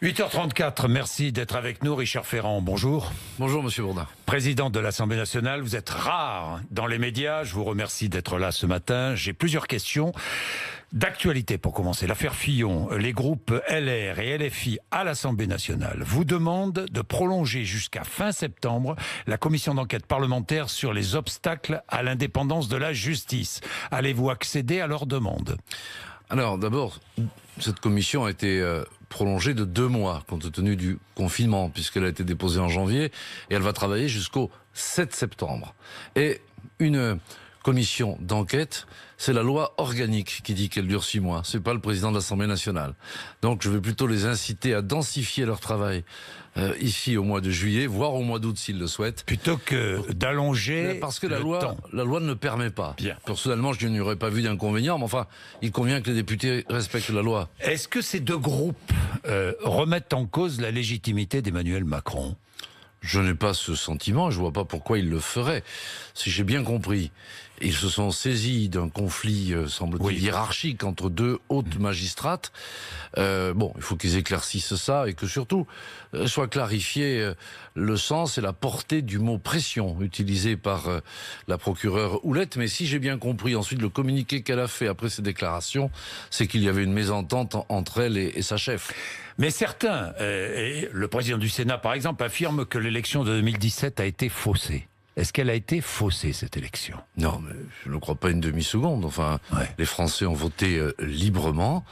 8h34, merci d'être avec nous. Richard Ferrand, bonjour. Bonjour Monsieur Bourdin. Président de l'Assemblée nationale, vous êtes rare dans les médias. Je vous remercie d'être là ce matin. J'ai plusieurs questions d'actualité pour commencer. L'affaire Fillon, les groupes LR et LFI à l'Assemblée nationale vous demandent de prolonger jusqu'à fin septembre la commission d'enquête parlementaire sur les obstacles à l'indépendance de la justice. Allez-vous accéder à leur demande ? Alors d'abord, cette commission a été prolongée de 2 mois compte tenu du confinement puisqu'elle a été déposée en janvier et elle va travailler jusqu'au 7 septembre. Et une commission d'enquête, c'est la loi organique qui dit qu'elle dure 6 mois. C'est pas le président de l'Assemblée nationale. Donc je vais plutôt les inciter à densifier leur travail ici au mois de juillet, voire au mois d'août s'ils le souhaitent. Plutôt que d'allonger parce que le temps. La loi ne le permet pas. Bien. Personnellement, je n'y aurais pas vu d'inconvénient, mais enfin, il convient que les députés respectent la loi. Est-ce que ces deux groupes remettent en cause la légitimité d'Emmanuel Macron ? Je n'ai pas ce sentiment, je vois pas pourquoi ils le feraient. Si j'ai bien compris, ils se sont saisis d'un conflit, semble-t-il, hiérarchique entre 2 hautes magistrates. Bon, il faut qu'ils éclaircissent ça et que surtout soit clarifié le sens et la portée du mot pression utilisé par la procureure Houlette. Mais si j'ai bien compris, ensuite le communiqué qu'elle a fait après ces déclarations, c'est qu'il y avait une mésentente entre elle et sa chef. Mais certains, et le président du Sénat par exemple, affirment que l'élection de 2017 a été faussée. Est-ce qu'elle a été faussée, cette élection ? Non, mais je ne crois pas une demi-seconde. Enfin, les Français ont voté librement,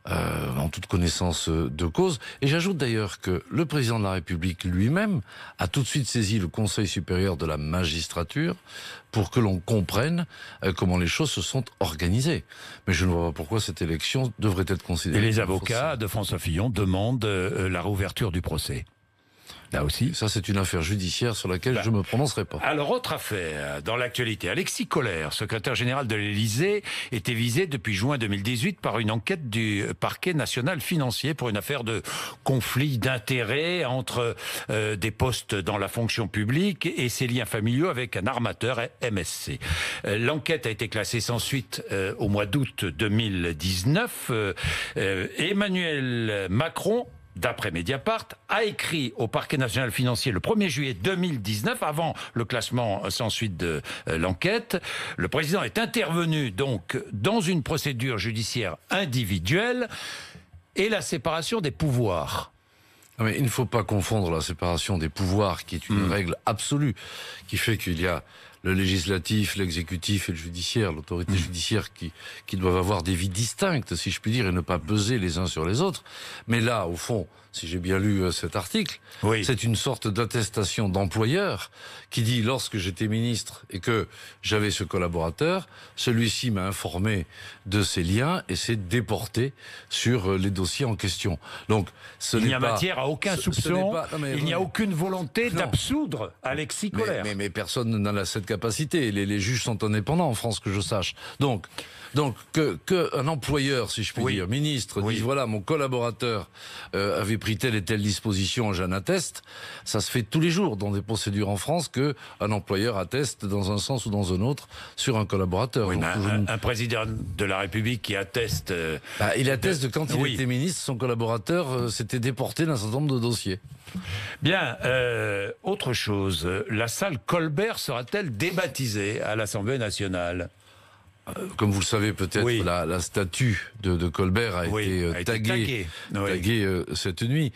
en toute connaissance de cause. Et j'ajoute d'ailleurs que le président de la République lui-même a tout de suite saisi le Conseil supérieur de la magistrature pour que l'on comprenne comment les choses se sont organisées. Mais je ne vois pas pourquoi cette élection devrait être considérée. Et les avocats de François Fillon demandent la réouverture du procès. Là aussi. Ça, c'est une affaire judiciaire sur laquelle je ne me prononcerai pas. Alors, autre affaire dans l'actualité. Alexis Kohler, secrétaire général de l'Élysée, était visé depuis juin 2018 par une enquête du parquet national financier pour une affaire de conflit d'intérêts entre des postes dans la fonction publique et ses liens familiaux avec un armateur MSC. L'enquête a été classée sans suite au mois d'août 2019. Emmanuel Macron, d'après Mediapart, a écrit au parquet national financier le 1er juillet 2019, avant le classement sans suite de l'enquête. Le président est intervenu donc dans une procédure judiciaire individuelle et la séparation des pouvoirs. Mais il ne faut pas confondre la séparation des pouvoirs, qui est une règle absolue, qui fait qu'il y a le législatif, l'exécutif et le judiciaire, l'autorité judiciaire qui doivent avoir des vies distinctes, si je puis dire, et ne pas peser les uns sur les autres. Mais là, au fond, si j'ai bien lu cet article, c'est une sorte d'attestation d'employeur qui dit, lorsque j'étais ministre et que j'avais ce collaborateur, celui-ci m'a informé de ses liens et s'est déporté sur les dossiers en question. Donc, il n'y a matière à aucun soupçon, il n'y a aucune volonté d'absoudre Alexis Kohler. Mais personne n'a cette capacité. Les juges sont indépendants en France, que je sache. Donc que un employeur, si je puis dire, ministre, dise voilà, mon collaborateur avait pris telle et telle disposition, j'en atteste. Ça se fait tous les jours dans des procédures en France que un employeur atteste dans un sens ou dans un autre sur un collaborateur. Oui, un président de la République qui atteste... il atteste de quand il était ministre, son collaborateur s'était déporté d'un certain nombre de dossiers. Bien, autre chose, la salle Colbert sera-t-elle débaptisée à l'Assemblée nationale ? Comme vous le savez peut-être, la statue de Colbert a été taguée cette nuit.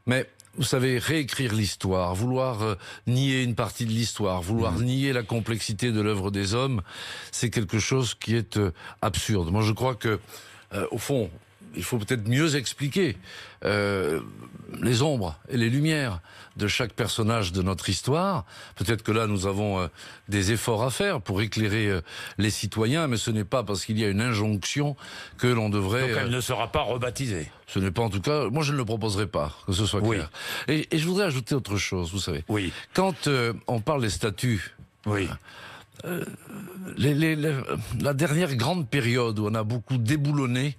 Mais vous savez, réécrire l'histoire, vouloir nier une partie de l'histoire, vouloir nier la complexité de l'œuvre des hommes, c'est quelque chose qui est absurde. Moi, je crois que, au fond, il faut peut-être mieux expliquer les ombres et les lumières de chaque personnage de notre histoire. Peut-être que là, nous avons des efforts à faire pour éclairer les citoyens, mais ce n'est pas parce qu'il y a une injonction que l'on devrait... Donc elle ne sera pas rebaptisée. Ce n'est pas en tout cas... Moi, je ne le proposerai pas, que ce soit clair. Et je voudrais ajouter autre chose, vous savez. Quand on parle des statuts... la dernière grande période où on a beaucoup déboulonné,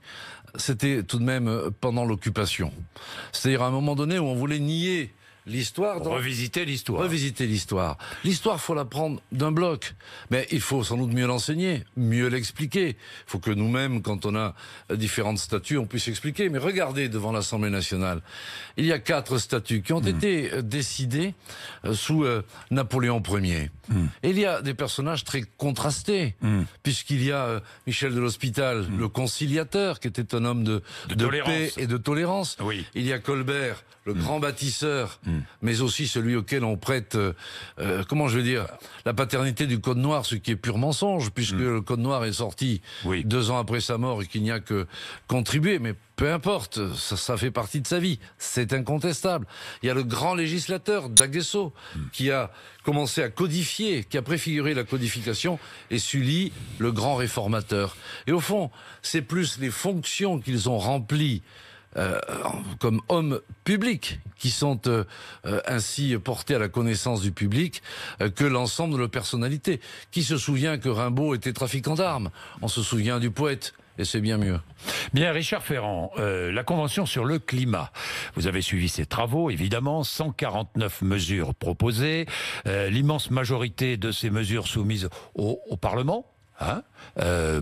c'était tout de même pendant l'occupation. C'est-à-dire à un moment donné où on voulait nier l'histoire. Revisiter l'histoire. Revisiter l'histoire. L'histoire, faut la prendre d'un bloc. Mais il faut sans doute mieux l'enseigner, mieux l'expliquer. Il faut que nous-mêmes, quand on a différentes statues, on puisse expliquer. Mais regardez devant l'Assemblée nationale. Il y a 4 statues qui ont été décidées sous Napoléon Ier. Et il y a des personnages très contrastés, puisqu'il y a Michel de l'Hospital, le conciliateur, qui était un homme de paix et de tolérance. Oui. Il y a Colbert, le grand bâtisseur, mais aussi celui auquel on prête, comment je veux dire, la paternité du Code Noir, ce qui est pur mensonge, puisque le Code Noir est sorti 2 ans après sa mort et qu'il n'y a que contribué, mais peu importe, ça fait partie de sa vie, c'est incontestable. Il y a le grand législateur, d'Aguesseau, qui a commencé à codifier, qui a préfiguré la codification, et Sully, le grand réformateur. Et au fond, c'est plus les fonctions qu'ils ont remplies comme hommes publics qui sont ainsi portés à la connaissance du public que l'ensemble de leurs personnalités. Qui se souvient que Rimbaud était trafiquant d'armes? On se souvient du poète. Et c'est bien mieux. Bien, Richard Ferrand, la Convention sur le climat. Vous avez suivi ces travaux, évidemment, 149 mesures proposées, l'immense majorité de ces mesures soumises au Parlement.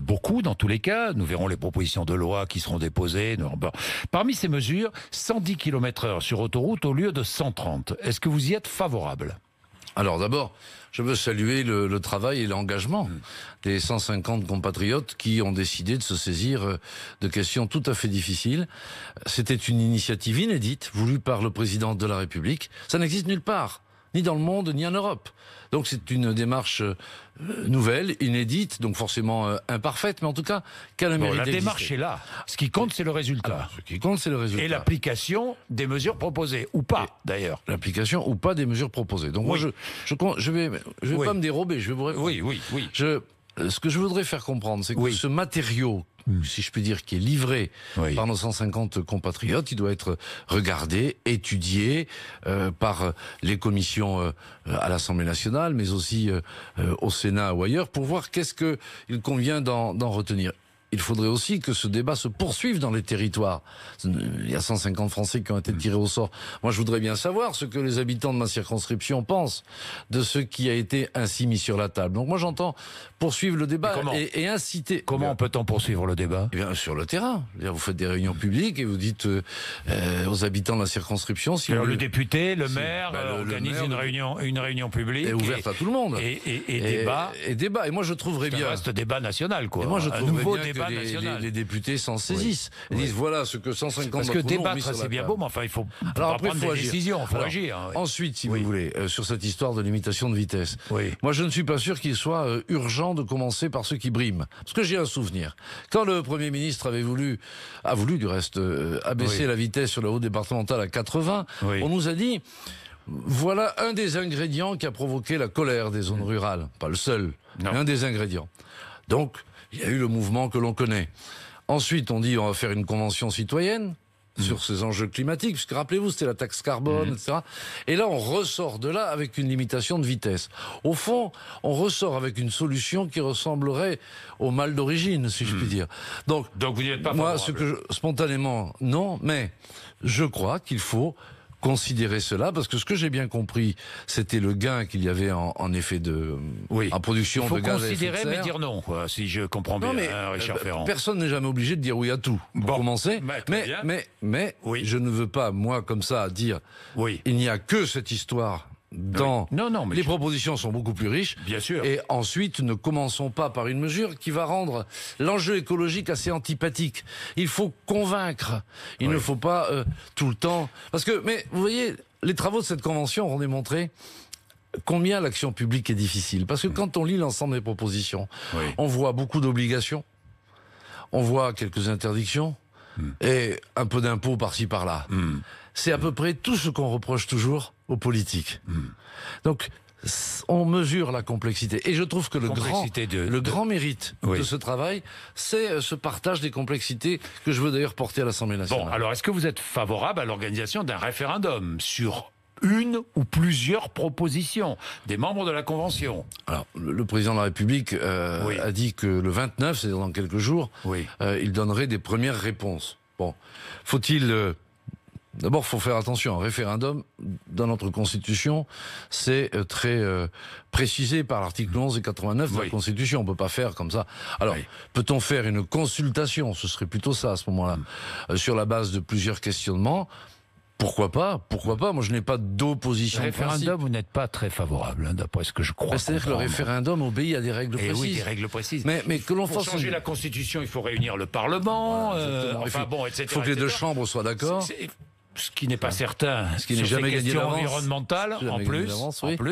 Beaucoup dans tous les cas, nous verrons les propositions de loi qui seront déposées. Parmi ces mesures, 110 km/h sur autoroute au lieu de 130. Est-ce que vous y êtes favorable? Alors d'abord, je veux saluer le travail et l'engagement des 150 compatriotes qui ont décidé de se saisir de questions tout à fait difficiles. C'était une initiative inédite, voulue par le président de la République. Ça n'existe nulle part, ni dans le monde, ni en Europe. Donc c'est une démarche nouvelle, inédite, donc forcément imparfaite, mais en tout cas, qu'elle a mérité la d'exister. démarche est là. Ce qui compte, c'est le résultat. Alors, ce qui compte, c'est le résultat. Et l'application des mesures proposées, ou pas, d'ailleurs. L'application ou pas des mesures proposées. Donc moi, je vais pas me dérober, je vais vous répondre. Oui. Ce que je voudrais faire comprendre, c'est que ce matériau, si je puis dire, qui est livré par nos 150 compatriotes, il doit être regardé, étudié par les commissions à l'Assemblée nationale, mais aussi au Sénat ou ailleurs, pour voir qu'est-ce qu'il convient d'en retenir. Il faudrait aussi que ce débat se poursuive dans les territoires. Il y a 150 Français qui ont été tirés au sort. Moi, je voudrais bien savoir ce que les habitants de ma circonscription pensent de ce qui a été ainsi mis sur la table. Donc moi, j'entends poursuivre le débat et inciter... Comment peut-on poursuivre le débat? Eh bien, sur le terrain. Vous faites des réunions publiques et vous dites aux habitants de la circonscription... Alors le député, le maire organise une réunion publique... Et ouverte à tout le monde. Et débat. Et débat. Et moi, je trouverais bien... Ça reste débat national, quoi. Et moi, je trouverais bien débat national. Les députés s'en saisissent. Ils disent, voilà ce que 150 Parce que débattre, c'est bien beau, mais enfin, il faut prendre des décisions, il faut agir. Ensuite, si vous voulez, sur cette histoire de limitation de vitesse, moi, je ne suis pas sûr qu'il soit urgent de commencer par ceux qui briment. Parce que j'ai un souvenir. Quand le Premier ministre a voulu du reste, abaisser la vitesse sur la route départementale à 80, on nous a dit... Voilà un des ingrédients qui a provoqué la colère des zones rurales. Pas le seul, mais un des ingrédients. Donc, il y a eu le mouvement que l'on connaît. Ensuite, on dit on va faire une convention citoyenne sur ces enjeux climatiques, puisque rappelez-vous, c'était la taxe carbone, etc. Et là, on ressort de là avec une limitation de vitesse. Au fond, on ressort avec une solution qui ressemblerait au mal d'origine, si je puis dire. Donc vous n'y êtes pas moi, favorable. Spontanément, non, mais je crois qu'il faut considérer cela, parce que ce que j'ai bien compris, c'était le gain qu'il y avait en effet en production de gaz à effet de serre. Il faut considérer, mais dire non, quoi, si je comprends bien, Richard Ferrand. Personne n'est jamais obligé de dire oui à tout, pour commencer. Mais je ne veux pas, moi, comme ça, dire il n'y a que cette histoire les propositions sont beaucoup plus riches. Bien sûr. Et ensuite, ne commençons pas par une mesure qui va rendre l'enjeu écologique assez antipathique. Il faut convaincre. Il ne faut pas tout le temps... Mais vous voyez, les travaux de cette convention ont démontré combien l'action publique est difficile. Parce que quand on lit l'ensemble des propositions, on voit beaucoup d'obligations, on voit quelques interdictions, et un peu d'impôts par-ci par-là. C'est à peu près tout ce qu'on reproche toujours aux politiques. Donc, on mesure la complexité. Et je trouve que le grand mérite de ce travail, c'est ce partage des complexités que je veux d'ailleurs porter à l'Assemblée nationale. Bon, alors est-ce que vous êtes favorable à l'organisation d'un référendum sur une ou plusieurs propositions des membres de la Convention? Alors, le président de la République a dit que le 29, c'est-à-dire dans quelques jours, il donnerait des premières réponses. Bon, faut-il D'abord, il faut faire attention. Un référendum, dans notre Constitution, c'est très précisé par l'article 11 et 89 de la Constitution. On ne peut pas faire comme ça. Alors, peut-on faire une consultation? Ce serait plutôt ça, à ce moment-là, sur la base de plusieurs questionnements. Pourquoi pas? Pourquoi pas? Moi, je n'ai pas d'opposition. Le référendum, vous n'êtes pas très favorable, hein, d'après ce que je crois. C'est-à-dire que le référendum obéit à des règles précises. Oui, des règles précises. Mais que l'on fasse changer la Constitution, il faut réunir le Parlement. Il faut que les deux chambres soient d'accord. Ce qui n'est pas certain, ce qui n'est jamais gagné d'avance, environnementales, en plus, mais, vous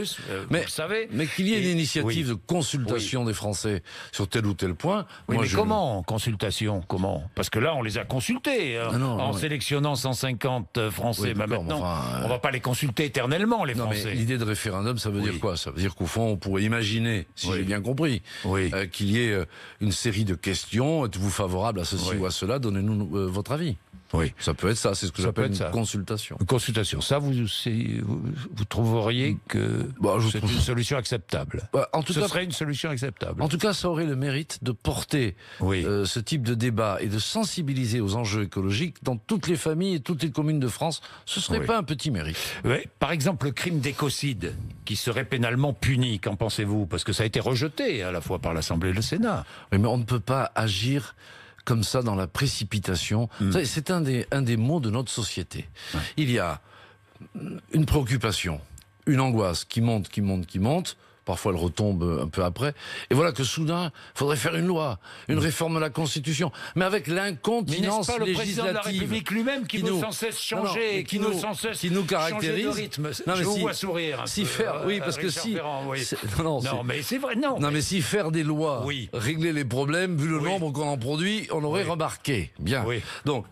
le savez. Mais qu'il y ait une initiative de consultation des Français sur tel ou tel point. Oui, moi, mais comment consultation? Comment? Parce que là, on les a consultés en sélectionnant 150 Français. Maintenant, on ne va pas les consulter éternellement, les Français. L'idée de référendum, ça veut dire quoi? Ça veut dire qu'au fond, on pourrait imaginer, si j'ai bien compris, qu'il y ait une série de questions. Êtes-vous favorable à ceci ou à cela? Donnez-nous votre avis. Oui, ça peut être ça, c'est ce que j'appelle une consultation. Une consultation, ça vous trouveriez que c'est une solution acceptable? Ce serait une solution acceptable. En tout cas, ça aurait le mérite de porter ce type de débat et de sensibiliser aux enjeux écologiques dans toutes les familles et toutes les communes de France. Ce serait pas un petit mérite. Par exemple, le crime d'écocide, qui serait pénalement puni, qu'en pensez-vous? Parce que ça a été rejeté à la fois par l'Assemblée et le Sénat. Oui, mais on ne peut pas agir comme ça dans la précipitation. C'est un des maux de notre société. Il y a une préoccupation, une angoisse qui monte. Parfois, elle retombe un peu après. Et voilà que soudain, il faudrait faire une loi, une réforme de la Constitution. Mais avec l'incontinence législative. Mais n'est-ce pas le président de la République lui-même qui veut sans cesse changer, qui veut sans cesse caractérise de rythme? Je vous vois sourire. Oui, parce que si... Non, mais c'est vrai, non. Non, mais si faire des lois, régler les problèmes, vu le nombre qu'on en produit, on aurait remarqué. Bien. Donc,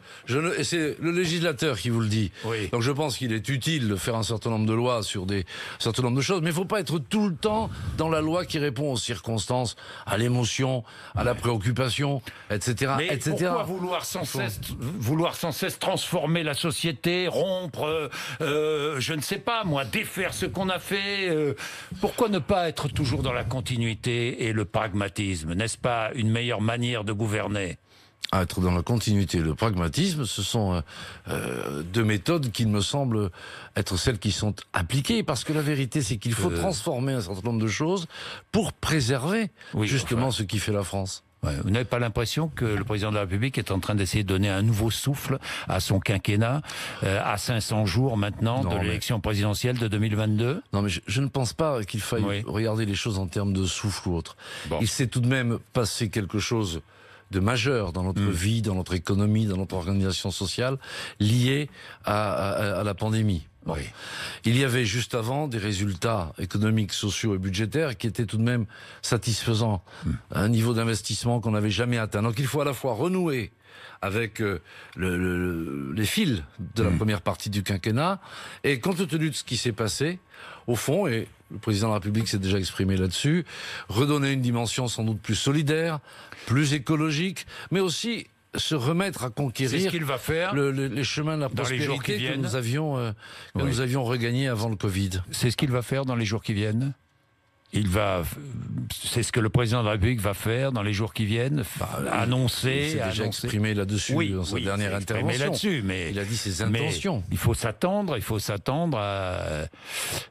c'est le législateur qui vous le dit. Donc, je pense qu'il est utile de faire un certain nombre de lois sur un certain nombre de choses, mais il ne faut pas être tout le temps dans la loi qui répond aux circonstances, à l'émotion, à la préoccupation, etc. Mais pourquoi vouloir sans cesse transformer la société, rompre, je ne sais pas moi, défaire ce qu'on a fait? Pourquoi ne pas être toujours dans la continuité et le pragmatisme? N'est-ce pas une meilleure manière de gouverner? À être dans la continuité et le pragmatisme, ce sont deux méthodes qui me semblent être celles qui sont appliquées, parce que la vérité, c'est qu'il faut transformer un certain nombre de choses pour préserver justement ce qui fait la France. Vous n'avez pas l'impression que le président de la République est en train d'essayer de donner un nouveau souffle à son quinquennat, à 500 jours maintenant de l'élection présidentielle de 2022? Non, mais je ne pense pas qu'il faille regarder les choses en termes de souffle ou autre. Il s'est tout de même passé quelque chose de majeur dans notre vie, dans notre économie, dans notre organisation sociale, lié à la pandémie. Il y avait juste avant des résultats économiques, sociaux et budgétaires qui étaient tout de même satisfaisants, un niveau d'investissement qu'on n'avait jamais atteint. Donc il faut à la fois renouer avec les fils de la première partie du quinquennat, et compte tenu de ce qui s'est passé, au fond, et le président de la République s'est déjà exprimé là-dessus, redonner une dimension sans doute plus solidaire, plus écologique, mais aussi se remettre à conquérir les chemins de la prospérité que nous avions regagnés avant le Covid. C'est ce qu'il va faire dans les jours qui viennent? C'est ce que le président de la République va faire dans les jours qui viennent, annoncer. Il s'est déjà exprimé là-dessus dans sa dernière intervention. Mais il a dit ses intentions. Il faut s'attendre à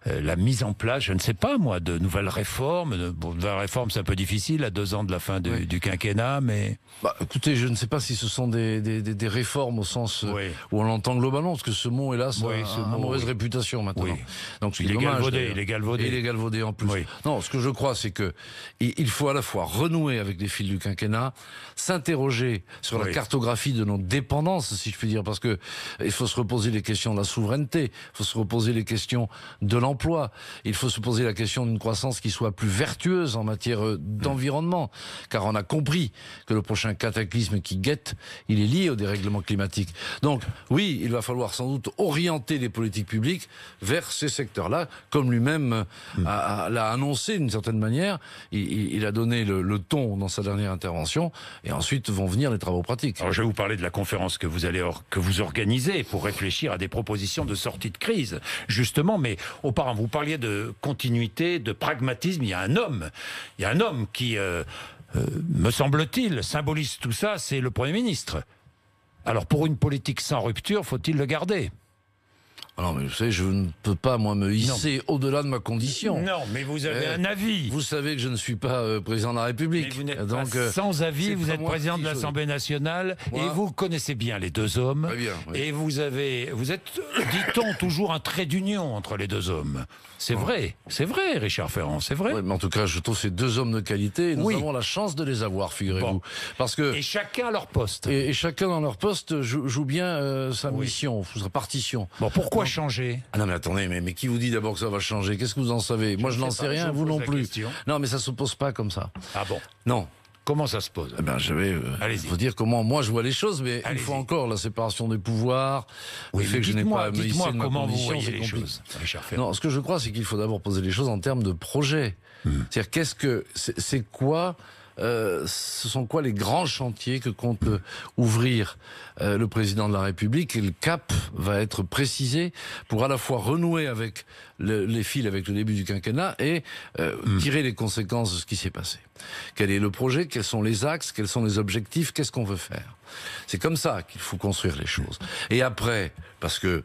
la mise en place, je ne sais pas moi, de nouvelles réformes. De nouvelles réformes, c'est un peu difficile à 2 ans de la fin du quinquennat, mais... écoutez, je ne sais pas si ce sont des réformes au sens où on l'entend globalement, parce que ce mot, hélas, a mauvaise réputation maintenant. Donc, il est galvaudé en plus. Non, ce que je crois, c'est que il faut à la fois renouer avec les fils du quinquennat, s'interroger sur la cartographie de nos dépendances, si je puis dire, parce que il faut se reposer les questions de la souveraineté, il faut se reposer les questions de l'emploi, il faut se poser la question d'une croissance qui soit plus vertueuse en matière d'environnement, car on a compris que le prochain cataclysme qui guette, il est lié au dérèglement climatique. Donc, oui, il va falloir sans doute orienter les politiques publiques vers ces secteurs-là, comme lui-même l'a annoncé d'une certaine manière. Il a donné le ton dans sa dernière intervention, et ensuite vont venir les travaux pratiques. Alors je vais vous parler de la conférence que vous organisez pour réfléchir à des propositions de sortie de crise, justement, mais auparavant vous parliez de continuité, de pragmatisme. Il y a un homme qui, me semble-t-il, symbolise tout ça, c'est le Premier ministre. Alors pour une politique sans rupture, faut-il le garder ? Non, mais vous savez, je ne peux pas, moi, me hisser au-delà de ma condition. Non, mais vous avez un avis. Vous savez que je ne suis pas président de la République. Mais vous n'êtes pas sans avis, vous êtes président de l'Assemblée nationale, et vous connaissez bien les deux hommes. Très bien, oui. Et vous êtes, dit-on, toujours un trait d'union entre les deux hommes. C'est vrai, Richard Ferrand, c'est vrai. Oui, mais en tout cas, je trouve ces deux hommes de qualité, et nous avons la chance de les avoir, figurez-vous. Parce que et chacun à leur poste. Et chacun dans leur poste joue bien sa mission, sa partition. Bon, pourquoi changer? Ah non, mais attendez, mais qui vous dit d'abord que ça va changer? Qu'est-ce que vous en savez? Moi, je n'en sais rien, vous non plus. Non, mais ça se pose pas comme ça. Ah bon? Non. Comment ça se pose? Eh ben, je vais vous dire comment moi je vois les choses, mais il faut encore la séparation des pouvoirs, le fait que je n'ai pas à me hisser de ma condition, c'est compliqué. Non, ce que je crois, c'est qu'il faut d'abord poser les choses en termes de projet. C'est-à-dire, c'est quoi ce sont quoi les grands chantiers que compte ouvrir le président de la République, et le cap va être précisé pour à la fois renouer avec les fils avec le début du quinquennat et tirer les conséquences de ce qui s'est passé. Quel est le projet? Quels sont les axes? Quels sont les objectifs? Qu'est-ce qu'on veut faire? C'est comme ça qu'il faut construire les choses. Et après, parce que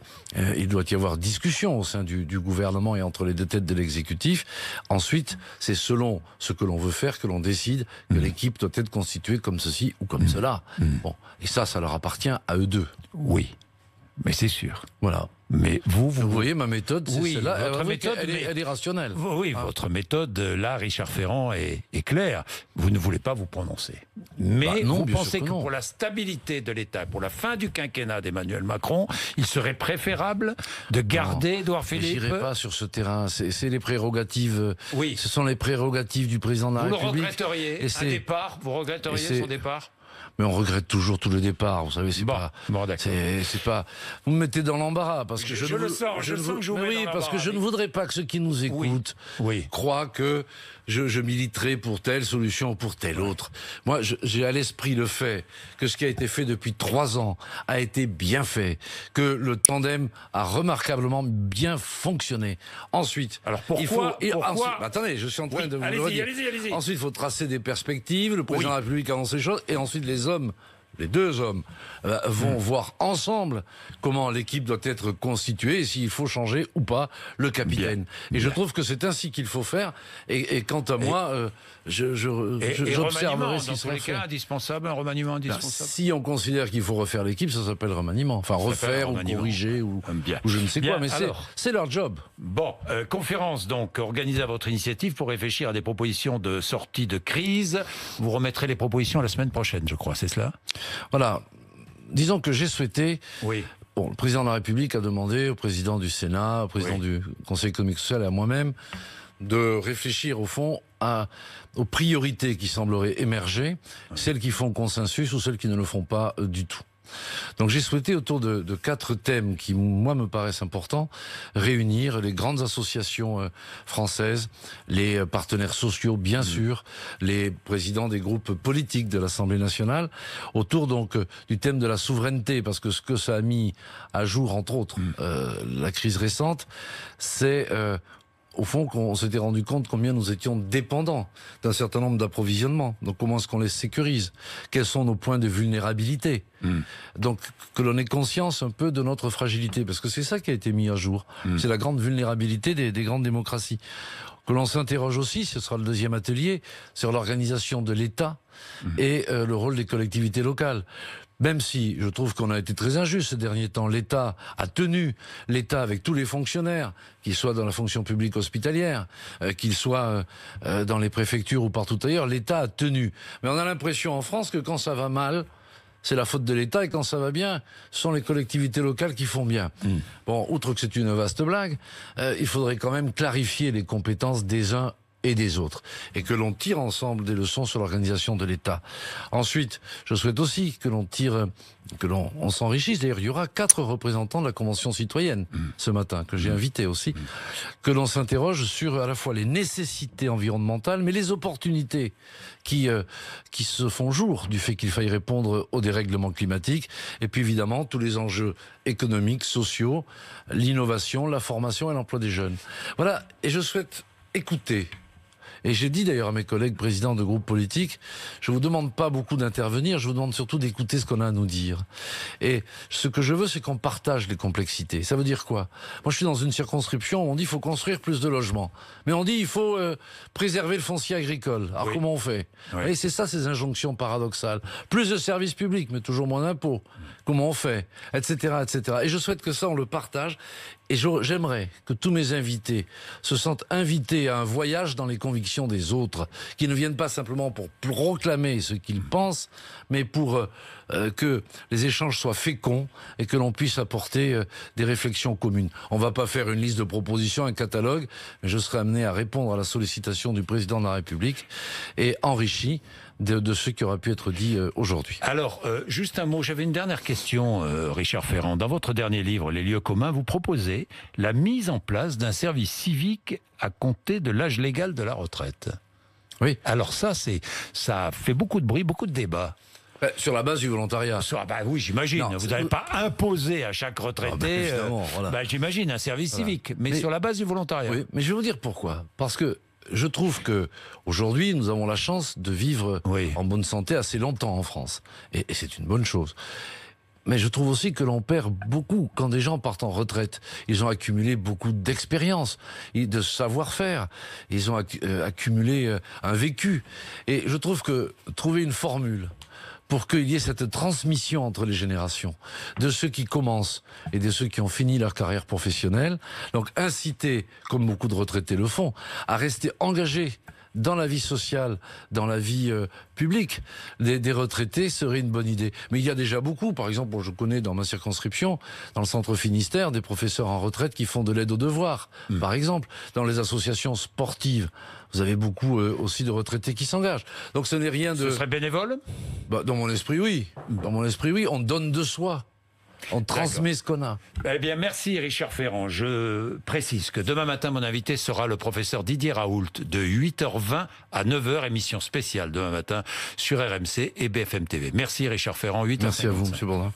il doit y avoir discussion au sein du gouvernement et entre les deux têtes de l'exécutif. Ensuite, c'est selon ce que l'on veut faire que l'on décide que l'équipe doit être constituée comme ceci ou comme cela. Bon, et ça leur appartient à eux deux. Oui, mais c'est sûr. Voilà. Mais vous voyez ma méthode, c'est celle-là. Votre méthode, elle est rationnelle. Oui, votre méthode, là, Richard Ferrand, est claire. Vous ne voulez pas vous prononcer. Mais vous pensez que pour la stabilité de l'État, pour la fin du quinquennat d'Emmanuel Macron, il serait préférable de garder Édouard Philippe? Je n'irai pas sur ce terrain. C'est les prérogatives. Oui. Ce sont les prérogatives du président de la République. Vous le regretteriez, un départ? Vous regretteriez son départ? Mais on regrette toujours tout le départ, vous savez, c'est pas. Vous me mettez dans l'embarras parce que je ne voudrais pas que ceux qui nous écoutent croient que je militerai pour telle solution ou pour telle autre. Moi, j'ai à l'esprit le fait que ce qui a été fait depuis 3 ans a été bien fait, que le tandem a remarquablement bien fonctionné. Ensuite, alors pourquoi, attendez, je suis en train de vous le redire. Allez-y. Ensuite, il faut tracer des perspectives. Le président de la République annonce les choses, et ensuite les deux hommes vont voir ensemble comment l'équipe doit être constituée et s'il faut changer ou pas le capitaine. Je trouve que c'est ainsi qu'il faut faire. Et quant à moi, j'observerai si c'est indispensable, un remaniement indispensable. Si on considère qu'il faut refaire l'équipe, ça s'appelle remaniement. Enfin, refaire ou corriger ou je ne sais quoi, mais c'est leur job. Bon, conférence donc organisée à votre initiative pour réfléchir à des propositions de sortie de crise. Vous remettrez les propositions la semaine prochaine, je crois, c'est cela? Voilà. Disons que j'ai souhaité... Oui. Bon, le président de la République a demandé au président du Sénat, au président du Conseil économique et social et à moi-même de réfléchir au fond aux priorités qui sembleraient émerger, celles qui font consensus ou celles qui ne le font pas du tout. Donc j'ai souhaité, autour de 4 thèmes qui, moi, me paraissent importants, réunir les grandes associations françaises, les partenaires sociaux, bien sûr, les présidents des groupes politiques de l'Assemblée nationale, autour donc du thème de la souveraineté, parce que ce que ça a mis à jour, entre autres, la crise récente, c'est... au fond, qu'on s'était rendu compte combien nous étions dépendants d'un certain nombre d'approvisionnements. Donc comment est-ce qu'on les sécurise? Quels sont nos points de vulnérabilité? Donc que l'on ait conscience un peu de notre fragilité, parce que c'est ça qui a été mis à jour. C'est la grande vulnérabilité des grandes démocraties. Que l'on s'interroge aussi, ce sera le deuxième atelier, sur l'organisation de l'État et le rôle des collectivités locales. Même si je trouve qu'on a été très injuste ces derniers temps, l'État a tenu, l'État avec tous les fonctionnaires, qu'ils soient dans la fonction publique hospitalière, qu'ils soient dans les préfectures ou partout ailleurs, l'État a tenu. Mais on a l'impression en France que quand ça va mal, c'est la faute de l'État, et quand ça va bien, ce sont les collectivités locales qui font bien. Bon, outre que c'est une vaste blague, il faudrait quand même clarifier les compétences des uns et des autres, et que l'on tire ensemble des leçons sur l'organisation de l'État. Ensuite, je souhaite aussi que l'on s'enrichisse. D'ailleurs, il y aura 4 représentants de la Convention citoyenne ce matin, que j'ai invité aussi, que l'on s'interroge sur à la fois les nécessités environnementales, mais les opportunités qui se font jour du fait qu'il faille répondre au dérèglement climatique, et puis évidemment tous les enjeux économiques, sociaux, l'innovation, la formation et l'emploi des jeunes. Voilà, et je souhaite écouter et j'ai dit d'ailleurs à mes collègues présidents de groupes politiques, je vous demande pas beaucoup d'intervenir, je vous demande surtout d'écouter ce qu'on a à nous dire. Et ce que je veux, c'est qu'on partage les complexités. Ça veut dire quoi? Moi, je suis dans une circonscription où on dit qu'il faut construire plus de logements. Mais on dit qu'il faut préserver le foncier agricole. Alors comment on fait? Et c'est ça, ces injonctions paradoxales. Plus de services publics, mais toujours moins d'impôts. Comment on fait? Etc., etc. Et je souhaite que ça, on le partage. Et j'aimerais que tous mes invités se sentent invités à un voyage dans les convictions des autres, qui ne viennent pas simplement pour proclamer ce qu'ils pensent, mais pour que les échanges soient féconds et que l'on puisse apporter des réflexions communes. On ne va pas faire une liste de propositions, un catalogue, mais je serai amené à répondre à la sollicitation du président de la République et enrichi de ce qui aura pu être dit aujourd'hui. Alors, juste un mot, j'avais une dernière question, Richard Ferrand. Dans votre dernier livre, Les lieux communs, vous proposez la mise en place d'un service civique à compter de l'âge légal de la retraite. Oui. Alors ça fait beaucoup de bruit, beaucoup de débats. Sur la base du volontariat. Oui, j'imagine. Vous n'allez pas imposer à chaque retraité, j'imagine, un service civique, mais sur la base du volontariat. Oui, mais je vais vous dire pourquoi. Parce que je trouve que aujourd'hui, nous avons la chance de vivre en bonne santé assez longtemps en France. Et c'est une bonne chose. Mais je trouve aussi que l'on perd beaucoup quand des gens partent en retraite. Ils ont accumulé beaucoup d'expérience, de savoir-faire. Ils ont accumulé un vécu. Et je trouve que trouver une formule pour qu'il y ait cette transmission entre les générations, de ceux qui commencent et de ceux qui ont fini leur carrière professionnelle. Donc inciter, comme beaucoup de retraités le font, à rester engagés dans la vie sociale, dans la vie publique des retraités serait une bonne idée. Mais il y a déjà beaucoup, par exemple, je connais dans ma circonscription, dans le centre Finistère, des professeurs en retraite qui font de l'aide aux devoirs, par exemple, dans les associations sportives. Vous avez beaucoup aussi de retraités qui s'engagent. Donc ce n'est rien de... Ce serait bénévole ? Dans mon esprit, oui. Dans mon esprit, oui. On donne de soi. On transmet ce qu'on a. Eh bien, merci Richard Ferrand. Je précise que demain matin, mon invité sera le professeur Didier Raoult de 8h20 à 9h, émission spéciale demain matin sur RMC et BFM TV. Merci Richard Ferrand, 8h50. Merci à vous, M. Bourdin.